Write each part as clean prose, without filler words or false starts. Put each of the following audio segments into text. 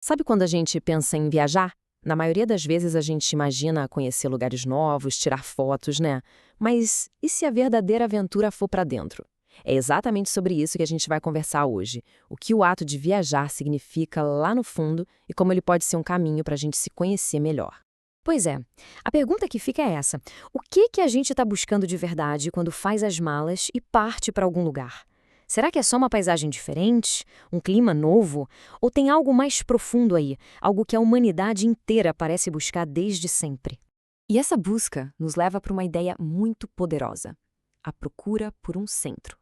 Sabe quando a gente pensa em viajar? Na maioria das vezes a gente imagina conhecer lugares novos, tirar fotos, né? Mas e se a verdadeira aventura for para dentro? É exatamente sobre isso que a gente vai conversar hoje. O que o ato de viajar significa lá no fundo e como ele pode ser um caminho para a gente se conhecer melhor. Pois é. A pergunta que fica é essa: o que a gente está buscando de verdade quando faz as malas e parte para algum lugar? Será que é só uma paisagem diferente? Um clima novo? Ou tem algo mais profundo aí? Algo que a humanidade inteira parece buscar desde sempre? E essa busca nos leva para uma ideia muito poderosa: a procura por um centro.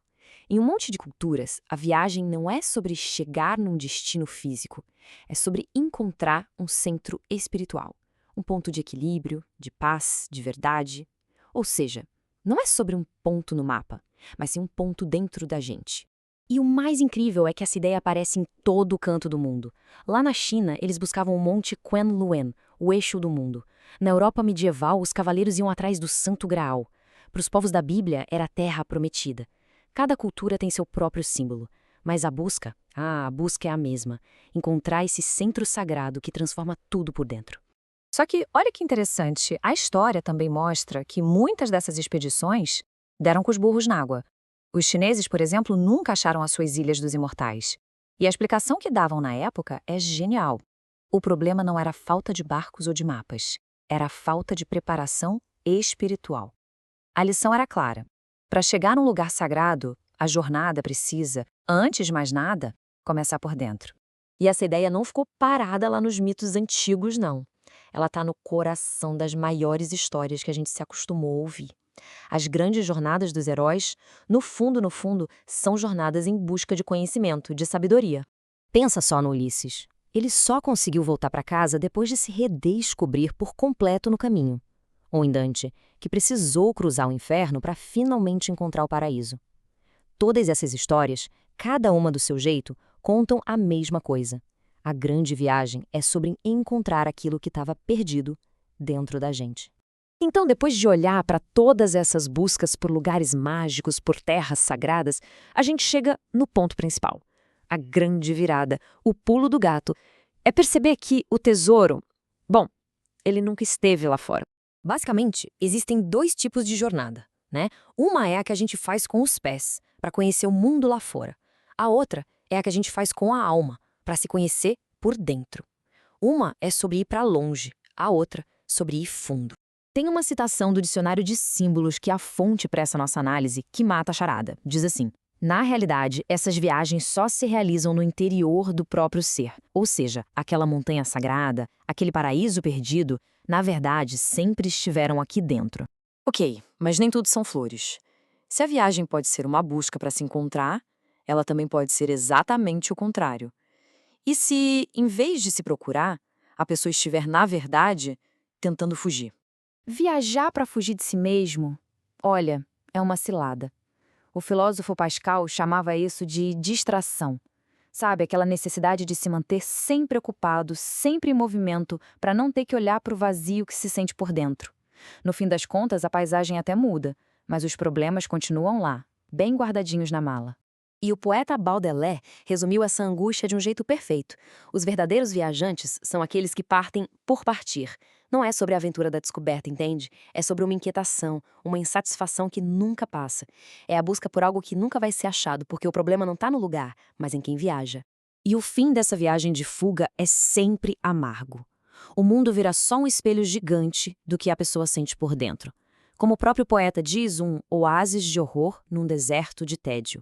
Em um monte de culturas, a viagem não é sobre chegar num destino físico, é sobre encontrar um centro espiritual. Um ponto de equilíbrio, de paz, de verdade. Ou seja, não é sobre um ponto no mapa, mas sim um ponto dentro da gente. E o mais incrível é que essa ideia aparece em todo o canto do mundo. Lá na China, eles buscavam o Monte Qianluan, o eixo do mundo. Na Europa medieval, os cavaleiros iam atrás do Santo Graal. Para os povos da Bíblia, era a Terra Prometida. Cada cultura tem seu próprio símbolo, mas a busca é a mesma: encontrar esse centro sagrado que transforma tudo por dentro. Só que, olha que interessante, a história também mostra que muitas dessas expedições deram com os burros na água. Os chineses, por exemplo, nunca acharam as suas Ilhas dos Imortais. E a explicação que davam na época é genial. O problema não era a falta de barcos ou de mapas, era a falta de preparação espiritual. A lição era clara. Para chegar num lugar sagrado, a jornada precisa, antes de mais nada, começar por dentro. E essa ideia não ficou parada lá nos mitos antigos, não. Ela está no coração das maiores histórias que a gente se acostumou a ouvir. As grandes jornadas dos heróis, no fundo, são jornadas em busca de conhecimento, de sabedoria. Pensa só no Ulisses. Ele só conseguiu voltar para casa depois de se redescobrir por completo no caminho. Ou em Dante, que precisou cruzar o inferno para finalmente encontrar o paraíso. Todas essas histórias, cada uma do seu jeito, contam a mesma coisa. A grande viagem é sobre encontrar aquilo que estava perdido dentro da gente. Então, depois de olhar para todas essas buscas por lugares mágicos, por terras sagradas, a gente chega no ponto principal. A grande virada, o pulo do gato, é perceber que o tesouro, bom, ele nunca esteve lá fora. Basicamente, existem dois tipos de jornada, né? Uma é a que a gente faz com os pés, para conhecer o mundo lá fora. A outra é a que a gente faz com a alma, para se conhecer por dentro. Uma é sobre ir para longe, a outra sobre ir fundo. Tem uma citação do dicionário de símbolos que é a fonte para essa nossa análise que mata a charada. Diz assim: na realidade, essas viagens só se realizam no interior do próprio ser, ou seja, aquela montanha sagrada, aquele paraíso perdido, na verdade, sempre estiveram aqui dentro. Ok, mas nem tudo são flores. Se a viagem pode ser uma busca para se encontrar, ela também pode ser exatamente o contrário. E se, em vez de se procurar, a pessoa estiver, na verdade, tentando fugir? Viajar para fugir de si mesmo, olha, é uma cilada. O filósofo Pascal chamava isso de distração. Sabe, aquela necessidade de se manter sempre ocupado, sempre em movimento, para não ter que olhar para o vazio que se sente por dentro. No fim das contas, a paisagem até muda, mas os problemas continuam lá, bem guardadinhos na mala. E o poeta Baudelaire resumiu essa angústia de um jeito perfeito. Os verdadeiros viajantes são aqueles que partem por partir. Não é sobre a aventura da descoberta, entende? É sobre uma inquietação, uma insatisfação que nunca passa. É a busca por algo que nunca vai ser achado, porque o problema não está no lugar, mas em quem viaja. E o fim dessa viagem de fuga é sempre amargo. O mundo vira só um espelho gigante do que a pessoa sente por dentro. Como o próprio poeta diz, um oásis de horror num deserto de tédio.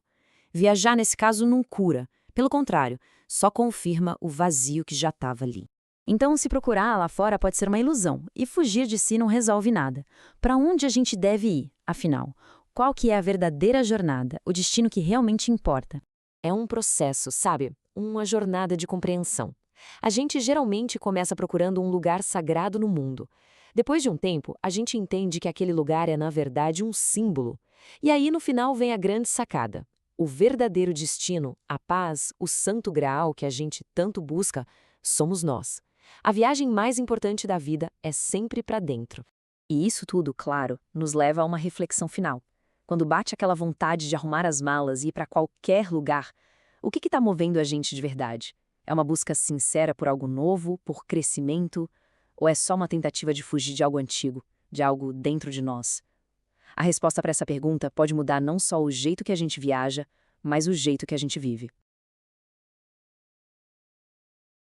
Viajar, nesse caso, não cura. Pelo contrário, só confirma o vazio que já estava ali. Então, se procurar lá fora pode ser uma ilusão, e fugir de si não resolve nada. Para onde a gente deve ir, afinal? Qual que é a verdadeira jornada, o destino que realmente importa? É um processo, sabe? Uma jornada de compreensão. A gente geralmente começa procurando um lugar sagrado no mundo. Depois de um tempo, a gente entende que aquele lugar é, na verdade, um símbolo. E aí, no final, vem a grande sacada. O verdadeiro destino, a paz, o santo graal que a gente tanto busca, somos nós. A viagem mais importante da vida é sempre para dentro. E isso tudo, claro, nos leva a uma reflexão final. Quando bate aquela vontade de arrumar as malas e ir para qualquer lugar, o que está movendo a gente de verdade? É uma busca sincera por algo novo, por crescimento, ou é só uma tentativa de fugir de algo antigo, de algo dentro de nós? A resposta para essa pergunta pode mudar não só o jeito que a gente viaja, mas o jeito que a gente vive.